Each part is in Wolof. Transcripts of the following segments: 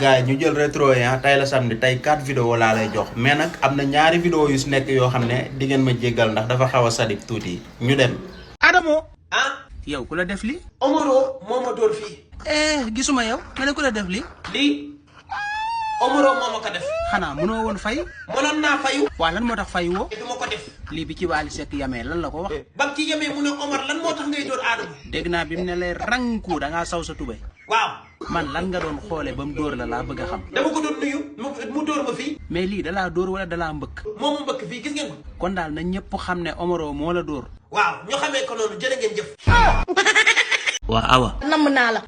gaay ñu jël rétro yi tay la samedi tay 4 vidéo la lay jox mais nak amna ñaari vidéo yu nek yo xamne di ngeen ma jéggal ndax dafa xawa sadik touti ñu dem Adamo yow kula def li Omaro moma dor fi gisuma yow mané kula def li Omaro moma ko def xana mëno won fay mënon na fayu wa lan motax fayu wo duma ko def li bi ci wali sek yamé lan la ko wax bam ci yamé mu ne Omar lan motax ngay dor Adamo degna bim ne lay ranku da nga saw sa tubay waaw man lan nga doon xolé bam dor la bëgg xam dama ko doon nuyu mu dor ma fi mais li da la dor wala da la mbeuk momu mbeuk fi gis ngeen ko kon dal na ñepp xamne Omaro mo la dor waaw ñu xamé ko nonu jere ngeen jëf wa awa nam na la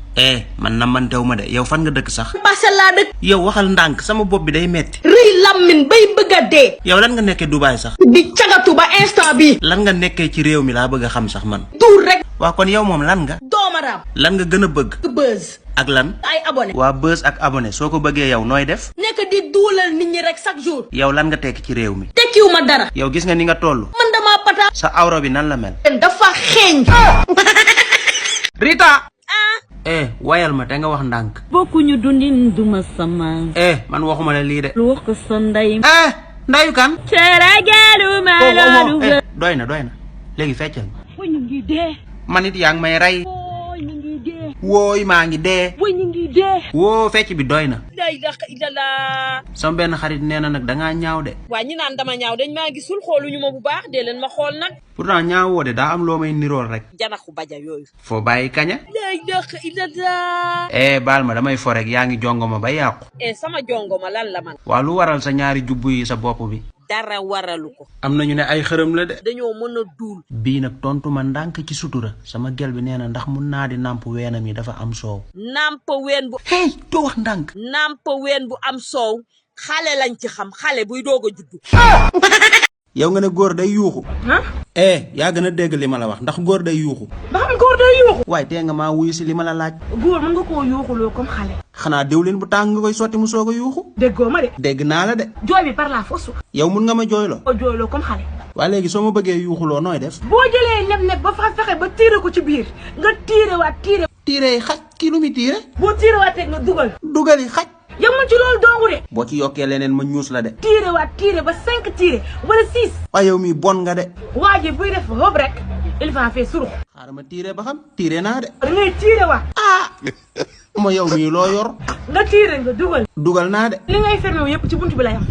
man namantew ma de yow fan nga dëkk sax Parcelles la dëkk yow waxal ndank sama bop bi day metti reuy lamine bay bëgg dé yow lan nga nekké Dubai sax di ciagatu ba instant bi lan nga nekké ci réew mi la bëgg xam sax man tour rek wa kon yow mom lan nga domaram lan nga gëna bëgg buzz ak lan ay abonné wa buzz ak abonné soko bëggé yow noy def nek di doulal nit ñi rek chaque jour yow lan nga tekk ci réew mi tekkiwuma dara yow gis nga ni nga tollu man dama pata sa awra bi nan la mel dafa xéñ Rita wayal ma te nga wax ndank bokkuñu dundin duma sama man waxuma la li de lu wax ko sa nday ndayu kan ceragelu malalu doyna legi feccal wo ñu ngi dé manit yaang may ray wo ñu ngi dé woy ma ngi dé wo ñu ngi dé wo fecc bi doyna day dakh idala sama ben xarit neena nak da nga ñaaw de wa ñi naan dama ñaaw dañ ma gisul xoluñu ma bu baax de leen ma xol nak pourtant ñaawo de da am lo may nirol rek janaxu baja yoyu fo bayyi kaña day dakh idala bal ma damay fo rek yaangi jongoma ba yaqku sama jongoma lan la man wa lu waral sa ñaari jubbu yi sa bop bi dara waralu ko amna ñu ne ay xërem la de dañoo mëna dul bi nak tontu ma ndank ci sutura sama gel bi neena ndax mu naadi namp weenam yi dafa am soow namp ween bu do wax ndank namp ween bu am soow xalé lañ ci xam xalé buy doga juddu yow nga ne góor day yuuxu yaa gën a dégg li ma la wax ndax góor day yuuxu ba xam góor day yuuxu waaye tee nga maa wuyu si li ma la laaj góor mën nga koo yuuxuloo comme xale xanaa diwlin bu tàng nga koy sotti mu soog a yuuxu déggoo ma de dégg naa la de jooy bi par la force yow mun nga ma jooyloo o jooyloo comme xale waaye léegi soo ma bëggee yuuxuloo nooy def boo jëlee neb ba fa fexe ba tiire ko ci biir nga tiire waat tiire yi xaj kii lu muy tiire boo tiire waatee nga dugal yi xaj yamul ci loolu dongu de boo ci yokkee leneen ma ñuus la de tiire ba 5 tiire wala 6 waaye yow mi bon nga de waa ji buy def hoob rek il va faire surux xaaral ma tiire ba xam tiire naa de da ngay tiire waat ma yow mii loo yor nga tiire nga dugal naa de li ngay fermé yépp ci buntu bi la yam